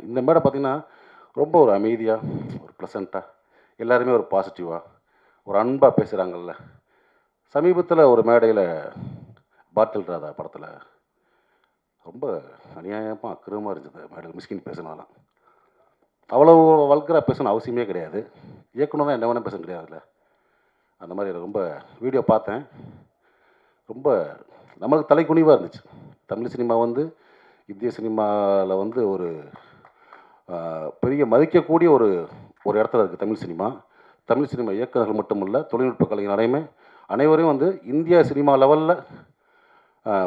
இந்த மேடை பார்த்தீங்கன்னா, ரொம்ப ஒரு அமைதியா, ஒரு ப்ளசன்ட்டா, எல்லாருமே ஒரு பாசிட்டிவா, ஒரு அன்பா பேசுறாங்கல்ல. சமீபத்தில ஒரு மேடையில பாட்டில் ராதா படத்தில ரொம்ப அநியாயமா, அக்கிரமமா இருந்தது மேடையில மிஸ்கின் பேசினதெல்லாம். அவ்வளவு வல்கரா பேசணும்னு அவசியமே கிடையாது. இயக்குனர்னா என்ன வேணா பேச கிடையாதுல்ல. அந்த மாரி ரொம்ப வீடியோ பார்த்தேன். ரொம்ப நமக்கு தலைகுனிவா இருந்துச்சு. தமிழ் சினிமா வந்து இந்திய சினிமால வந்து ஒரு பெரிய மதிக்கக்கூடிய ஒரு ஒரு இடத்துல இருக்குது தமிழ் சினிமா. தமிழ் சினிமா இயக்குனர்கள் மட்டும் இல்ல, தொழில்நுட்ப கலைஞர் அனைவரையும் வந்து இந்தியா சினிமா லெவல்ல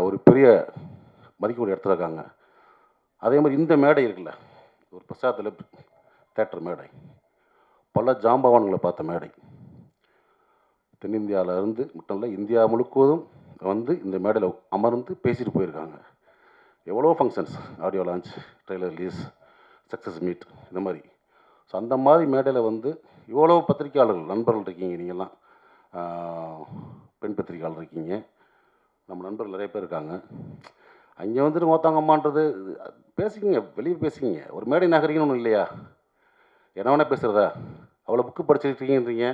ஒரு பெரிய மதிக்கக்கூடிய இடத்துல இருக்காங்க. அதே மாரி இந்த மேடை இருக்குல்ல, ஒரு பிரசாத் லேப் தியேட்டர் மேடை. பல ஜாம்பவான்கள பார்த்த மேடை. தென்னிந்தியாவில இருந்து மட்டும் இல்ல, இந்தியா முழுவதும் வந்து இந்த மேடையில அமர்ந்து பேசிட்டு போயிருக்காங்க. எவ்வளோ functions, audio launch, trailer release, success meet இந்த மாதிரி. ஸோ அந்த மாதிரி மேடையில் வந்து இவ்வளோ பத்திரிக்கையாளர்கள் நண்பர்கள் இருக்கீங்க நீங்கள்லாம். பெண் பத்திரிக்கையாளர் இருக்கீங்க, நம்ம நண்பர்கள் நிறைய பேர் இருக்காங்க. அங்கே வந்துட்டு மொத்தவங்க அம்மான்றது பேசிக்கிங்க, வெளியே பேசிக்கிங்க. ஒரு மேடை நகரிங்கன்னு ஒன்றும் இல்லையா? என்ன வேணால் பேசுகிறதா? அவ்வளோ புக்கு படிச்சிருக்கீங்கன்றீங்க,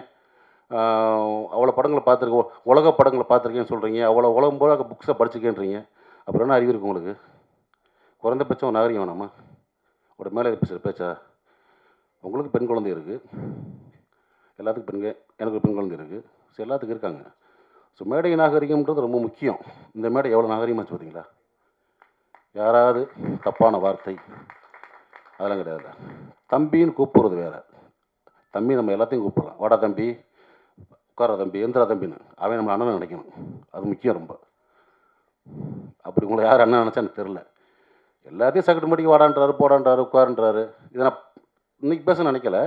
அவ்வளோ படங்களை பார்த்துருக்கோம், உலக படங்களை பார்த்துருக்கேன்னு சொல்கிறீங்க, அவ்வளோ உலகம் போல புக்ஸை படிச்சிருக்கேன்றீங்க. அப்புறம் என்ன அறிவு இருக்குது உங்களுக்கு? குறைந்தபட்சம் நாகரிகம் வேணாமா? ஒரு மேலே பேசுகிற பேச்சா? உங்களுக்கு பெண் குழந்தை இருக்குது, எல்லாத்துக்கும் எனக்கு பெண் குழந்தை இருக்குது. ஸோ எல்லாத்துக்கும் இருக்காங்க. ஸோ மேடை நாகரிகம்ன்றது ரொம்ப முக்கியம். இந்த மேடை எவ்வளோ நாகரிகமாச்சு பார்த்தீங்களா? யாராவது தப்பான வார்த்தை அதெல்லாம் கிடையாது. தம்பின்னு கூப்பிட்றது வேறு. தம்பி நம்ம எல்லாத்தையும் கூப்பிடலாம். வாடா தம்பி, உட்கார தம்பி, எந்திரா தம்பின்னு. அவன் நம்ம அண்ணன் நினைக்கணும். அது முக்கியம் ரொம்ப. அப்படி உங்களை யார் அண்ணன் நினச்சா எனக்கு தெரில. எல்லாத்தையும் சக்கட்டு மடிக்கு வாடான்றாரு, போடான்றாரு, உட்காருன்றாரு. இதை நான் இன்னைக்கு பேச நினைக்கல.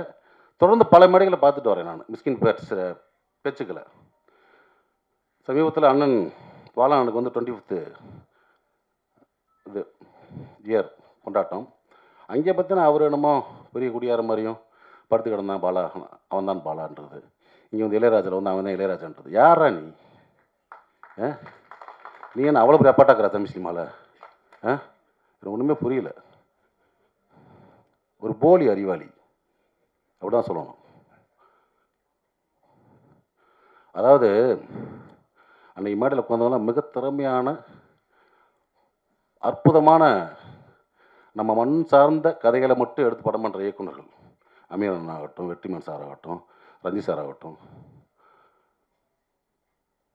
தொடர்ந்து பல மேடைகளை பார்த்துட்டு வரேன் நான் மிஸ்கின் பேச்சுக்களை. சமீபத்தில் அண்ணன் பாலானுக்கு வந்து 25th இது இயர் கொண்டாட்டம். அங்கே பார்த்தீங்கன்னா அவர் என்னமோ பெரிய குடியார மாதிரியும் படுத்து கிடந்தான் பாலா, அவன் தான் பாலான்றது. இங்கே வந்து இளையராஜில் வந்து அவன் தான் இளையராஜான்றது. யாரா நீ? நீ என்ன அவ்வளோ பெரிய அப்பாட்டாக்குறா தமிழ் சினிமாவில்? எனக்கு ஒன்றுமே புரியல. ஒரு போலி அறிவாளி அப்படிதான் சொல்லணும். அதாவது அன்றைக்கி மேடையில் உட்காந்தவங்களாம் மிக திறமையான, அற்புதமான, நம்ம மண் சார்ந்த கதைகளை மட்டும் எடுத்து படம் பண்ணுற இயக்குநர்கள். அமீரன் ஆகட்டும், வெற்றிமாறன் சார் ஆகட்டும், ரஞ்சித் சார் ஆகட்டும்.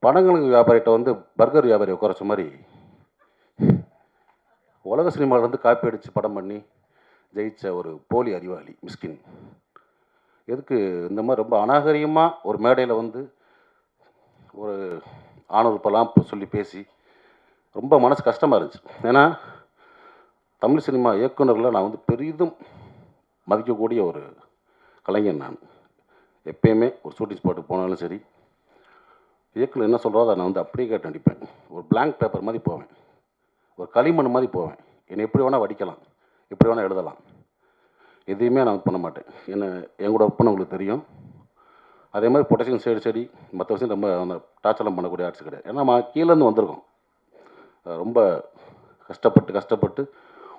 படங்களுக்கு வியாபாரிகிட்ட வந்து பர்கர் வியாபாரி உட்காரச்ச மாதிரி உலக சினிமாவிலேருந்து காப்பி அடித்து படம் பண்ணி ஜெயித்த ஒரு போலி அறிவாளி மிஸ்கின். எதுக்கு இந்த மாதிரி ரொம்ப அநாகரிகமாக ஒரு மேடையில் வந்து ஒரு ஆணுறுப்பெல்லாம் சொல்லி பேசி ரொம்ப மனசு கஷ்டமாக இருந்துச்சு. ஏன்னா தமிழ் சினிமா இயக்குநர்களை நான் வந்து பெரிதும் மதிக்கக்கூடிய ஒரு கலைஞன். நான் எப்பயுமே ஒரு ஷூட்டிங் ஸ்பாட்டுக்கு போனாலும் சரி, இயக்குனர் என்ன சொல்கிறோ அதை நான் வந்து அப்படியே கேட்டு நடிப்பேன். ஒரு பிளாங்க் பேப்பர் மாதிரி போவேன், ஒரு களிமண் மாதிரி போவேன். என்னை எப்படி வேணால் வடிக்கலாம், எப்படி வேணால் எழுதலாம். எதையுமே நான் பண்ண மாட்டேன். என்ன எங்களோட ஒர்க் பண்ண உங்களுக்கு தெரியும். அதே மாதிரி பொட்டேஷன் செடி மற்ற விஷயம் ரொம்ப அந்த டார்ச்சர்லாம் பண்ணக்கூடிய ஆர்ட்ஸ் கிடையாது. ஏன்னா நம்ம கீழேருந்து வந்திருக்கோம். ரொம்ப கஷ்டப்பட்டு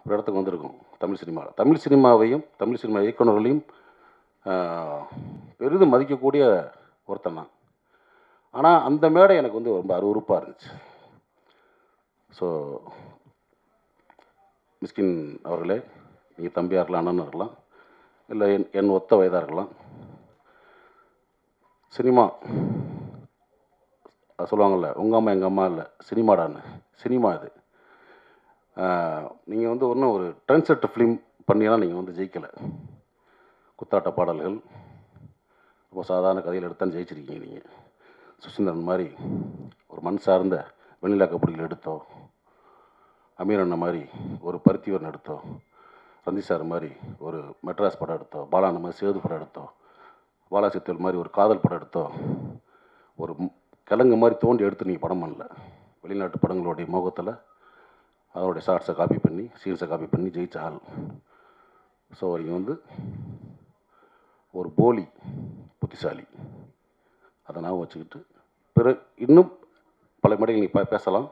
ஒரு இடத்துக்கு வந்திருக்கோம் தமிழ் சினிமாவில். தமிழ் சினிமாவையும் தமிழ் சினிமா இயக்குநர்களையும் பெரிதும் மதிக்கக்கூடிய ஒருத்தன் தான். ஆனால் அந்த மேடை எனக்கு வந்து ரொம்ப அருவருப்பாக இருந்துச்சு. ஸோ மிஸ்கின் அவர்களே, நீங்கள் தம்பியாக இருக்கலாம், அண்ணனாக இருக்கலாம், இல்லை என் ஒத்த வயதாக இருக்கலாம். சினிமா சொல்லுவாங்கள்ல, உங்கள் அம்மா எங்கள் அம்மா இல்லை சினிமாடான்னு. சினிமா இது. நீங்கள் வந்து ஒன்றும் ஒரு ட்ரெண்ட் செட் ஃபிலிம் பண்ணியெல்லாம் நீங்கள் வந்து ஜெயிக்கலை. குத்தாட்ட பாடல்கள், ரொம்ப சாதாரண கதையில் எடுத்தான்னு ஜெயிச்சிருக்கீங்க நீங்கள். சுசீந்திரன் மாதிரி ஒரு மண் சார்ந்த வெண்ணிலா கபடிகள் எடுத்தோ, அமீர் அண்ணன் மாதிரி ஒரு பருத்திவரன் எடுத்தோ, ரஞ்சித் சார் மாதிரி ஒரு மெட்ராஸ் படம் எடுத்தோ, பாலான மாதிரி சேது படம் எடுத்தோ, பாலாசித்தல் மாதிரி ஒரு காதல் படம் எடுத்தோ, ஒரு கிழங்கு மாதிரி தோண்டி எடுத்து நீங்கள் படம் பண்ணல. வெளிநாட்டு படங்களுடைய முகத்தில் அதனுடைய ஷார்ட்ஸை காப்பி பண்ணி, சீன்ஸை காப்பி பண்ணி ஜெயிச்ச ஆள். ஸோ நீங்கள் வந்து ஒரு போலி புத்திசாலி. அதை நான் வச்சுக்கிட்டு இன்னும் பல மேடைகள் நீங்கள் பேசலாம்.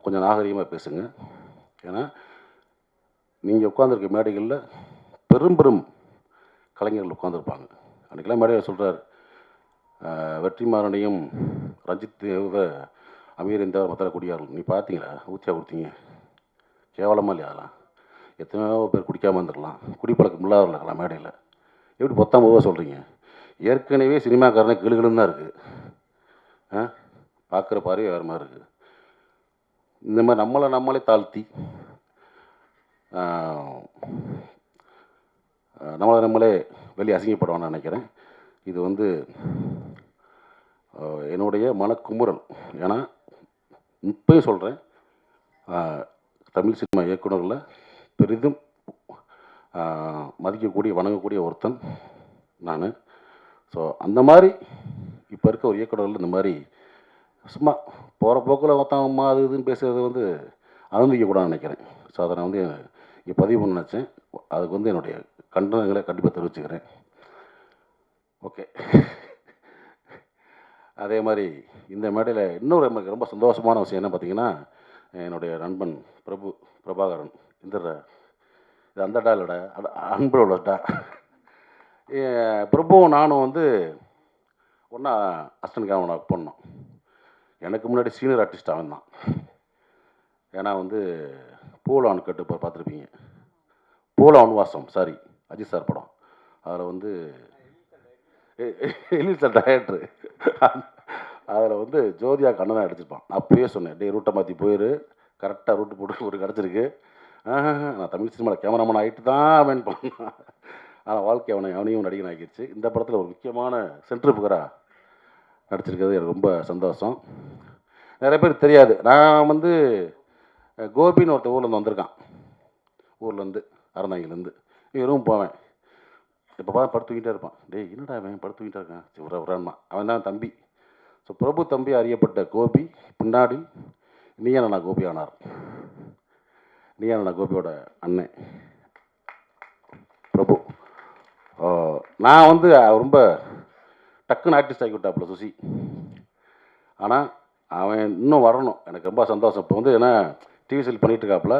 கொஞ்சம் நாகரிகமாக பேசுங்க. ஏன்னா நீங்கள் உட்காந்துருக்க மேடைகளில் பெரும் பெரும் கலைஞர்கள் உட்காந்துருப்பாங்க. அன்றைக்கெல்லாம் மேடையில் சொல்கிறார், வெற்றிமாறனையும் ரஞ்சித் அமீர் இந்த மற்ற குடியார்கள் நீ பார்த்தீங்களா, ஊற்றியா கொடுத்தீங்க, கேவலமாக இல்லையா அதெல்லாம், எத்தனையோ பேர் குடிக்காமல் இருந்துருக்கலாம், குடிப்பழக்கம் இல்லாதவர்கள் இருக்கலாம் மேடையில், எப்படி பொத்தாம் பொதுவாக சொல்கிறீங்க? ஏற்கனவே சினிமாக்காரனே கிளுகிளுன்னு தான் இருக்குது, பார்க்குற பார்வையே வேறு மாதிரி இருக்குது. இந்த மாதிரி நம்மளே தாழ்த்தி நம்மளே வெளியே அசிங்கப்படுவான்னு நினைக்கிறேன். இது வந்து என்னுடைய மனக்குமுறல். ஏன்னா இப்போயும் சொல்கிறேன், தமிழ் சினிமா இயக்குநர்களில் பெரிதும் மதிக்கக்கூடிய வணங்கக்கூடிய ஒருத்தன் நான். ஸோ அந்த மாதிரி இப்போ இருக்க ஒரு இயக்குநர்கள் இந்த மாதிரி சும்மா போகிற போக்கில் மொத்தம் அது இதுன்னு பேசுகிறது வந்து அனுமதிக்கக்கூடாதுன்னு நினைக்கிறேன். ஸோ அதை நான் வந்து இங்கே பதிவு பண்ண நினச்சேன். அதுக்கு வந்து என்னுடைய கண்டனங்களை கண்டிப்பாக தெரிவிச்சுக்கிறேன். ஓகே. அதே மாதிரி இந்த மேடையில் இன்னொரு எனக்கு ரொம்ப சந்தோஷமான விஷயம் என்ன பார்த்தீங்கன்னா, என்னுடைய நண்பன் பிரபாகரன் இது அந்த டா இல்லைடா, அன்போட டா, பிரபுவும் நானும் வந்து ஒன்றா அசிஸ்டன்ட் கேமரா ஒர்க் பண்ணோம். எனக்கு முன்னாடி சீனியர் ஆர்டிஸ்ட் அவன் தான். ஏன்னா வந்து பூலான் கட்டு இப்போ பார்த்துருப்பீங்க, பூலான் வாசம் சாரி அஜித் சார் படம், அதில் வந்து எலில் சார் டைரக்டரு, அதில் வந்து ஜோதியா கண்ணனை அடிச்சிருப்பான். அப்பயே சொன்னேன், டே ரூட்டை மாற்றி போயிரு, கரெக்டாக ரூட்டு போட்டு ஒரு கிடச்சிருக்கு. நான் தமிழ் சினிமாவில் கேமராமேன் ஆகிட்டு தான் அவன் பண்ணான். ஆனால் வாழ்க்கை அவனையும் நடிகன் ஆகிடுச்சு. இந்த படத்தில் ஒரு முக்கியமான சென்ட்ரு புகராக நடிச்சிருக்கிறது எனக்கு ரொம்ப சந்தோஷம். நிறைய பேர் தெரியாது, நான் வந்து கோபின்னு ஒருத்தர் ஊர்லேருந்து வந்திருக்கான், ஊர்லேருந்து அறந்தாங்கிலேருந்து. இவரும் போவேன், இப்போ பார்த்து படுத்துக்கிட்டே இருப்பான். டேய் என்னடா அவன் படுத்துக்கிட்டே இருக்கான், உரான்மா, அவன் தான் தம்பி. ஸோ பிரபு தம்பி அறியப்பட்ட கோபி பின்னாடி நீயான கோபி ஆனார். நீயான கோபியோட அண்ணன் பிரபு. நான் வந்து ரொம்ப டக்குன்னு ஆர்டிஸ்ட் ஆகி விட்டாப்புல சுசி. ஆனால் அவன் இன்னும் வரணும், எனக்கு ரொம்ப சந்தோஷம். இப்போ வந்து ஏன்னா டிவி சீரியல் பண்ணிகிட்டு இருக்காப்புல,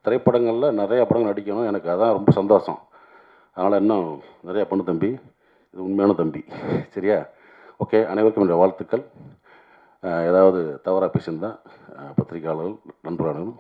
திரைப்படங்களில் நிறையா படங்கள் நடிக்கணும், எனக்கு அதான் ரொம்ப சந்தோஷம். அதனால் இன்னும் நிறையா பண்ணு தம்பி, இது உண்மையான தம்பி, சரியா? ஓகே, அனைவருக்கும் என்னுடைய வாழ்த்துக்கள். ஏதாவது தவறாக பேசியிருந்தால் பத்திரிகையாளர்கள் நண்பர்களும்